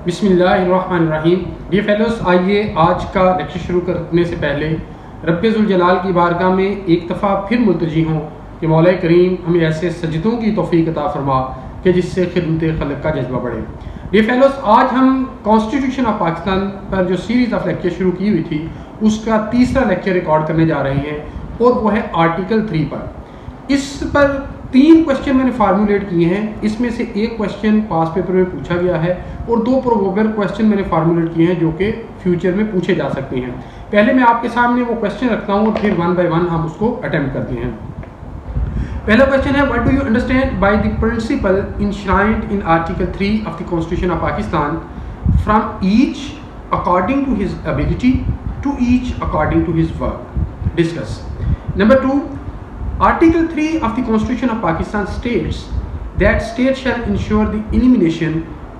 बिस्मिल्लाहिर्रहमानिर्रहीम। Dear fellows, आइए आज का लेक्चर शुरू करने से पहले रब्बे ज़ुल जलाल की बारगाह में एक दफ़ा फिर मुल्तजी हों कि मौला करीम हमें ऐसे सजदों की तौफीक अता फरमा कि जिससे खिदमत खल्क़ का जज्बा बढ़े। डियर फेलोस, आज हम कॉन्स्टिट्यूशन ऑफ पाकिस्तान पर जो सीरीज़ ऑफ लेक्चर शुरू की हुई थी उसका तीसरा लेक्चर रिकॉर्ड करने जा रहे हैं और वो है आर्टिकल 3 पर। इस पर 3 क्वेश्चन मैंने फार्मूलेट किए हैं। इसमें से एक क्वेश्चन पास पेपर में पूछा गया है और 2 प्रोवोकर क्वेश्चन मैंने फार्मूलेट किए हैं जो कि फ्यूचर में पूछे जा सकते हैं। पहले मैं आपके सामने वो क्वेश्चन रखता हूँ और फिर 1 बाय 1 हम उसको अटेम्प्ट करते हैं। पहला क्वेश्चन है, what do you understand by the principle enshrined in article 3 of the constitution of Pakistan, from each according to his ability to each according to his work. Discuss. Number 2, Article 3 of the Constitution of Pakistan states that states shall ensure the elimination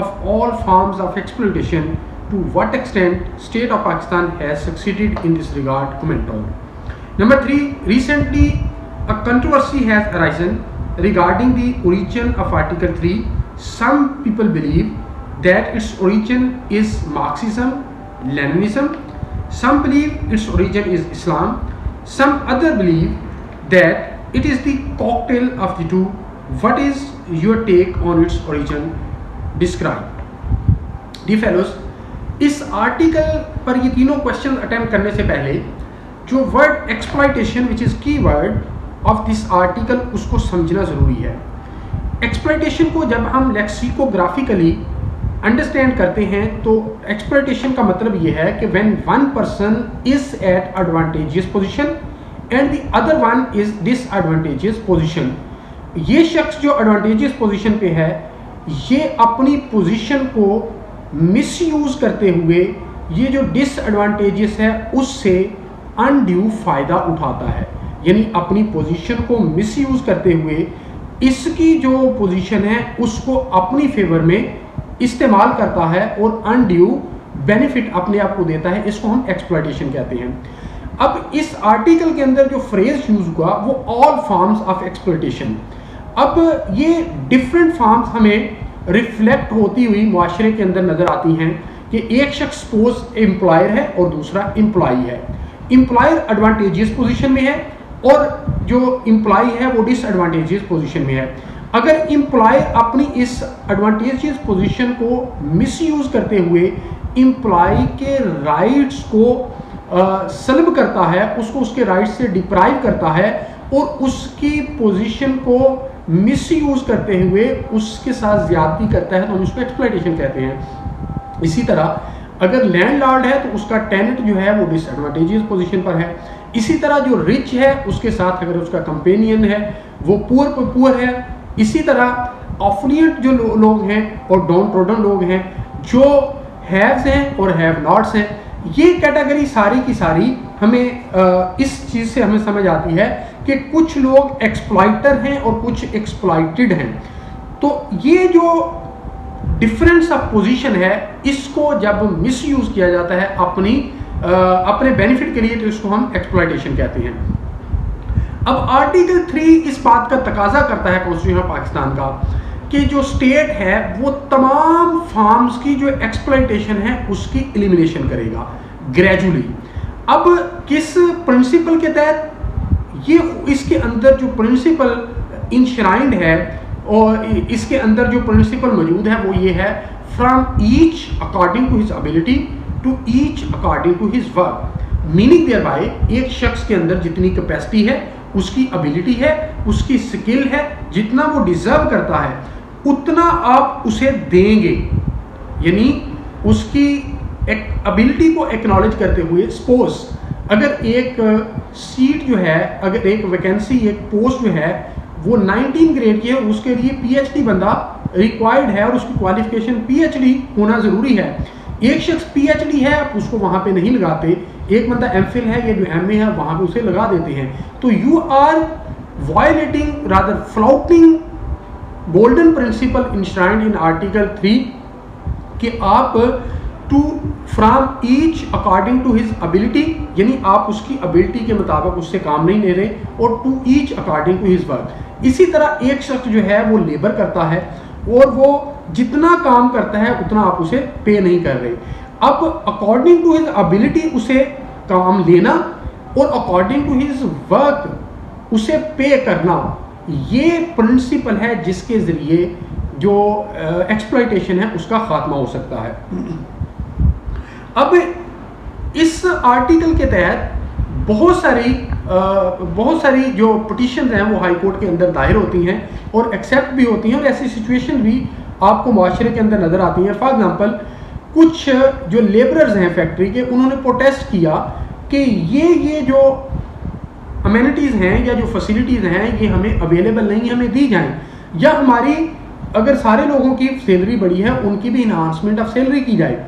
of all forms of exploitation. To what extent state of Pakistan has succeeded in this regard? Comment on. Number 3, recently a controversy has arisen regarding the origin of Article 3. Some people believe that its origin is Marxism, Leninism. Some believe its origin is Islam. Some other believe that it is the cocktail of the two. What is your take on its origin? Describe. Dear fellows, इस article पर ये तीनों question attempt करने से पहले जो word exploitation which is की word of this article उसको समझना ज़रूरी है। एक्सप्लॉयटेशन को जब हम लेक्सिकोग्राफिकली अंडरस्टैंड करते हैं तो एक्सप्लॉयटेशन का मतलब ये है कि when one person is at advantageous position and the other one is disadvantageous position. ये शख्स जो एडवांटेजियस पोजीशन पे है ये अपनी पोजीशन को मिसयूज करते हुए ये जो डिसएडवांटेजियस है उससे अनड्यू फायदा उठाता है, यानी अपनी पोजीशन को मिसयूज करते हुए इसकी जो पोजीशन है उसको अपनी फेवर में इस्तेमाल करता है और अनड्यू बेनिफिट अपने आप को देता है। इसको हम एक्सप्लॉयटेशन कहते हैं। अब इस आर्टिकल के अंदर जो फ्रेज यूज हुआ वो ऑल फॉर्म्स ऑफ एक्सप्लॉयटेशन। अब ये डिफरेंट फॉर्म्स हमें रिफ्लेक्ट होती हुई मुआशरे के अंदर नजर आती हैं कि एक शख्स सपोज एम्प्लॉयर है और दूसरा एम्प्लॉई है। एम्प्लॉयर एडवांटेजियस पोजीशन में है और जो एम्प्लॉई है वो डिसएडवांटेजियस पोजीशन में है। अगर एम्प्लॉयर अपनी इस एडवांटेजियस पोजीशन को मिसयूज करते हुए एम्प्लॉई के राइट्स को सल्ब करता है, उसको उसके राइट से डिप्राइव करता है और उसकी पोजीशन को मिसयूज करते हुए उसके साथ ज्यादती करता है तो हम उसको एक्सप्लॉयटेशन कहते हैं। इसी तरह अगर लैंडलॉर्ड है तो उसका टेनेंट जो है वो डिसएडवांटेजियस पोजीशन पर है। इसी तरह जो रिच है उसके साथ अगर उसका कंपेनियन है वो पुअर है। इसी तरह ऑफलिएंट जो लोग हैं और डाउन ट्रोडन लोग हैं, जो हैव्स हैं और हैव नॉट्स हैं, ये कैटेगरी सारी की सारी हमें इस चीज़ से हमें समझ आती है कि कुछ लोग एक्सप्लॉइटर हैं और कुछ एक्सप्लॉइटेड हैं। तो ये जो डिफरेंस ऑफ पोजीशन है इसको जब मिसयूज किया जाता है अपने बेनिफिट के लिए तो इसको हम एक्सप्लॉइटेशन कहते हैं। अब आर्टिकल 3 इस बात का तकाजा करता है कॉन्स्टिट्यूशन ऑफ पाकिस्तान का कि जो स्टेट है वो तमाम फार्म्स की जो एक्सप्लॉयटेशन है उसकी एलिमिनेशन करेगा ग्रेजुअली। अब किस प्रिंसिपल के तहत? ये इसके अंदर जो प्रिंसिपल इंश्राइंड है और इसके अंदर जो प्रिंसिपल मौजूद है वो ये है, from each according to his ability to each according to his work. Meaning thereby एक शख्स के अंदर जितनी कैपेसिटी है, उसकी एबिलिटी है, उसकी स्किल है, जितना वो डिजर्व करता है उतना आप उसे देंगे, यानी उसकी एक एबिलिटी को एक्नॉलेज करते हुए। सपोज अगर एक सीट जो है, अगर एक वैकेंसी, एक पोस्ट जो है वो 19 ग्रेड की है, उसके लिए पीएचडी बंदा रिक्वायर्ड है और उसकी क्वालिफिकेशन पीएचडी होना ज़रूरी है। एक शख्स पीएचडी है आप उसको वहाँ पे नहीं लगाते, एक बंदा एमफिल है या जो एमए है वहाँ पे उसे लगा देते हैं। तो you are violating rather flouting golden principle enshrined in article 3 कि आप to from each according to his ability, यानी आप उसकी एबिलिटी के मुताबिक उससे काम नहीं ले रहे, और to each according to his work. इसी तरह एक शख्स जो है वो लेबर करता है और वो जितना काम करता है उतना आप उसे पे नहीं कर रहे। अब अकॉर्डिंग टू हिज एबिलिटी उसे काम लेना और अकॉर्डिंग टू हिज वर्क उसे पे करना, ये प्रिंसिपल है जिसके जरिए जो एक्सप्लॉयटेशन है उसका खात्मा हो सकता है। अब इस आर्टिकल के तहत बहुत सारी जो पिटीशन हैं वो हाई कोर्ट के अंदर दायर होती हैं और एक्सेप्ट भी होती हैं, और ऐसी सिचुएशन भी आपको माशरे के अंदर नज़र आती हैं। फॉर एग्जांपल कुछ जो लेबरर्स हैं फैक्ट्री के, उन्होंने प्रोटेस्ट किया कि ये जो अमेनिटीज़ हैं या जो फैसिलिटीज़ हैं ये हमें अवेलेबल नहीं, हमें दी जाएं, या हमारी अगर सारे लोगों की सैलरी बढ़ी है उनकी भी इन्हांसमेंट ऑफ सैलरी की जाए।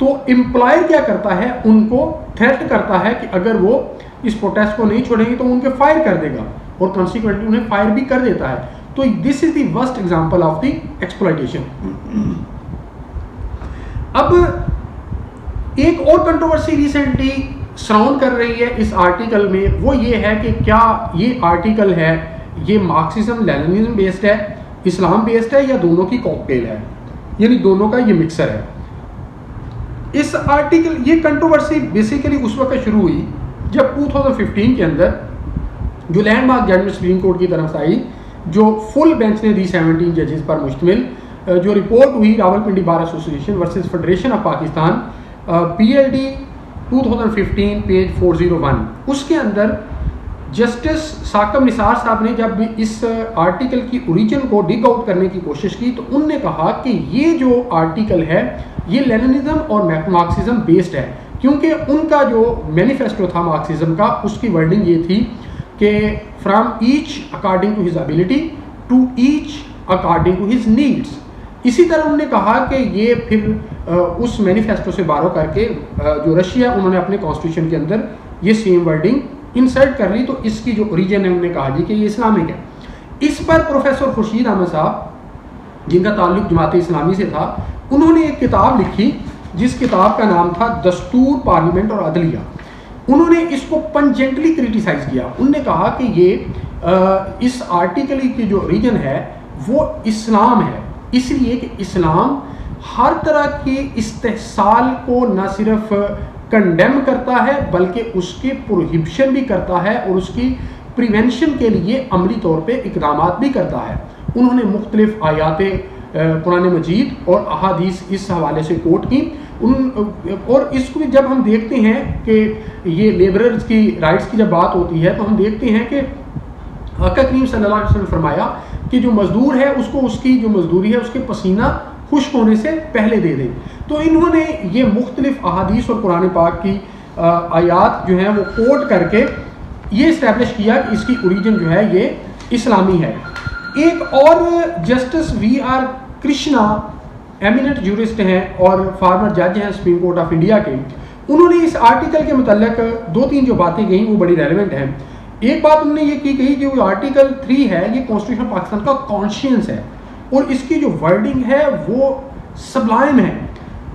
तो एम्प्लॉयर क्या करता है, उनको थ्रेट करता है कि अगर वो इस प्रोटेस्ट को नहीं छोड़ेंगे तो उनके फायर कर देगा, और कॉन्सिक्वेंटली उन्हें फायर भी कर देता है। तो this is the worst example of the exploitation. अब एक और कंट्रोवर्सी रिसेंटली सराउंड कर रही है इस आर्टिकल में, वो ये है कि क्या ये आर्टिकल है ये मार्क्सिज्म लेनिनिज्म बेस्ड है, इस्लाम बेस्ड है, या दोनों की कॉकटेल है, यानी दोनों का ये मिक्सर है। इस आर्टिकल ये कंट्रोवर्सी बेसिकली उस वक्त शुरू हुई जब 2015 के अंदर जो लैंडमार्क जजमेंट सुप्रीम कोर्ट की तरफ से आई, जो फुल बेंच ने दी 17 जजेस पर मुश्तमिल जो रिपोर्ट हुई Rawalpindi bar association versus federation of Pakistan PLD 2015 page 401, उसके अंदर जस्टिस साकब निसार साहब ने जब इस आर्टिकल की ओरिजिन को डिग आउट करने की कोशिश की तो उनने कहा कि ये जो आर्टिकल है ये लेनिनिज्म और मार्क्सिज्म बेस्ड है, क्योंकि उनका जो मैनिफेस्टो था मार्क्सिज्म का, उसकी वर्डिंग ये थी कि from each according to his ability to each according to his needs. इसी तरह उन्होंने कहा कि ये फिर उस मैनिफेस्टो से बारो करके जो रशिया उन्होंने अपने कॉन्स्टिट्यूशन के अंदर ये सेम वर्डिंग इंसर्ट कर ली, तो इसकी जो ओरिजिन है उन्होंने कहा जी कि ये इस्लामिक है। इस पर प्रोफेसर खुर्शीद अहमद साहब जिनका ताल्लुक जमात इस्लामी से था, उन्होंने एक किताब लिखी जिस किताब का नाम था दस्तूर पार्लियामेंट और अदलिया। उन्होंने इसको पंजेंटली क्रिटिसाइज किया। उन्होंने कहा कि ये इस आर्टिकल की जो ओरिजिन है वो इस्लाम है, इसलिए कि इस्लाम हर तरह के इस्तेहसाल को न सिर्फ कंडेम करता है बल्कि उसके प्रोहिबिशन भी करता है और उसकी प्रिवेंशन के लिए अमली तौर पे इकदाम भी करता है। उन्होंने मुख्तलिफ आयात कुरान मजीद और अहादीस इस हवाले से कोट की। और इसको भी जब हम देखते हैं कि ये लेबरर्स की राइट्स की जब बात होती है तो हम देखते हैं कि आका करीम सल्लल्लाहु अलैहि वसल्लम ने फरमाया कि जो मजदूर है उसको उसकी जो मजदूरी है उसके पसीना खुश्क होने से पहले दे दें। तो इन्होंने ये मुख्तलिफ अहादीस और कुरान पाक की आयात जो हैं वो कोट करके ये इस्टेब्लिश किया कि इसकी ओरिजिन जो है ये इस्लामी है। एक और justice VR Krishna eminent jurist हैं और फार्मर जज हैं सुप्रीम कोर्ट ऑफ इंडिया के, उन्होंने इस आर्टिकल के मुतल्लिक 2-3 जो बातें कही वो बड़ी रेलेवेंट हैं। एक बात उन्होंने ये की कही कि वो आर्टिकल 3 है ये कॉन्स्टिट्यूशन पाकिस्तान का कॉन्शियंस है और इसकी जो वर्डिंग है वो सबलाइम है।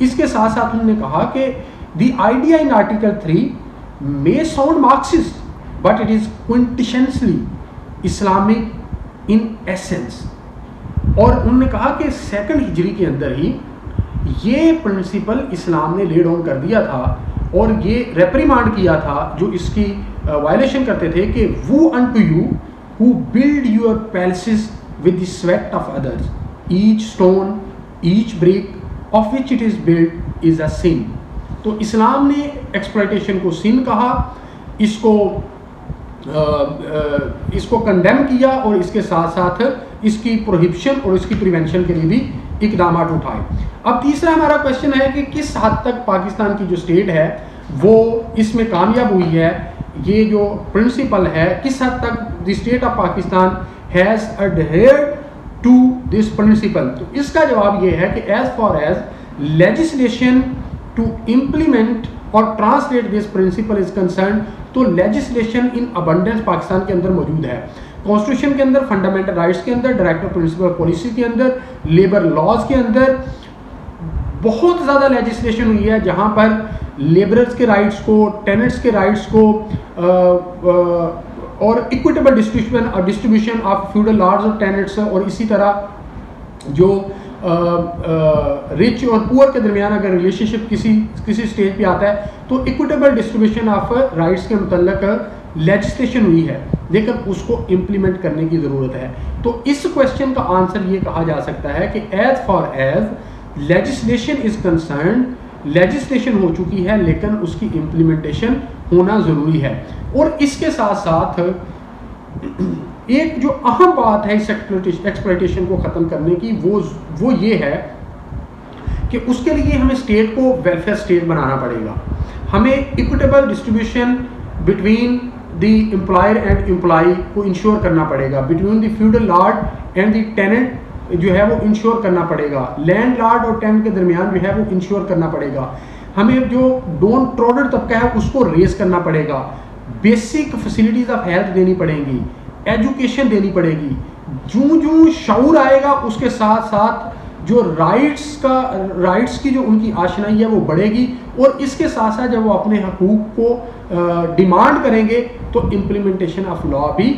इसके साथ साथ उन्होंने कहा कि the idea in article 3 may sound Marxist but it is quintessentially Islamic in essence. और उन्होंने कहा कि 2nd हिजरी के अंदर ही ये प्रिंसिपल इस्लाम ने ले डाउन कर दिया था और ये रेप्रीमांड किया था जो इसकी वायलेशन करते थे कि वो unto you who build your palaces with the sweat of others, each stone, each brick of which it is built is a sin। तो इस्लाम ने एक्सप्लॉयटेशन को सिन कहा, इसको कंडेम किया और इसके साथ साथ इसकी प्रोहिबिशन और इसकी प्रिवेंशन के लिए भी इकदाम उठाए। अब तीसरा हमारा क्वेश्चन है कि किस हद तक पाकिस्तान की जो स्टेट है वो इसमें कामयाब हुई है, ये जो प्रिंसिपल है किस हद तक the state of Pakistan has adhered to this principle। तो इसका जवाब ये है कि as far as legislation to implement और translate this principle is concerned, तो legislation in abundance पाकिस्तान के अंदर मौजूद है। कॉन्स्टिट्यूशन के अंदर, फंडामेंटल राइट्स के अंदर, डायरेक्टर प्रिंसिपल पॉलिसी के अंदर, लेबर लॉज के अंदर बहुत ज़्यादा लेजिस्लेशन हुई है जहाँ पर लेबरर्स के राइट्स को, टेनेंट्स के राइट्स को और equitable distribution of feudal lords और टेनेंट्स और इसी तरह जो रिच और पुअर के दरमियान अगर रिलेशनशिप किसी स्टेज पे आता है तो इक्विटेबल डिस्ट्रीब्यूशन ऑफ राइट्स के मुतल्लक लेजिस्लेशन हुई है, लेकिन उसको इम्प्लीमेंट करने की ज़रूरत है। तो इस क्वेश्चन का आंसर ये कहा जा सकता है कि as far as legislation is concern, legislation हो चुकी है लेकिन उसकी इम्प्लीमेंटेशन होना ज़रूरी है। और इसके साथ साथ एक जो अहम बात है इस एक्सप्लॉयटेशन को ख़त्म करने की वो ये है कि उसके लिए हमें स्टेट को वेलफेयर स्टेट बनाना पड़ेगा। हमें equitable distribution between the employer and employee को इंश्योर करना पड़ेगा, between the feudal lord and the tenant जो है वो इंश्योर करना पड़ेगा, लैंड लॉर्ड और टेनेंट के दरमियान जो है वो इंश्योर करना पड़ेगा। हमें जो डाउन ट्रोडन तबका है उसको रेस करना पड़ेगा, बेसिक फैसिलिटीज़ ऑफ हेल्थ देनी पड़ेंगी, एजुकेशन देनी पड़ेगी। जूं जूं शऊर आएगा उसके साथ साथ जो राइट्स की जो उनकी आशनाई है वो बढ़ेगी, और इसके साथ साथ जब वो अपने हकूक़ को डिमांड करेंगे तो इम्प्लीमेंटेशन ऑफ लॉ भी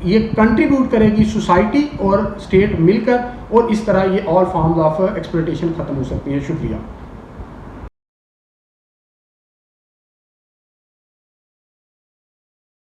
ये कंट्रीब्यूट करेगी सोसाइटी और स्टेट मिलकर, और इस तरह ये ऑल फॉर्म्स ऑफ एक्सप्लॉयटेशन ख़त्म हो सकती हैं। शुक्रिया।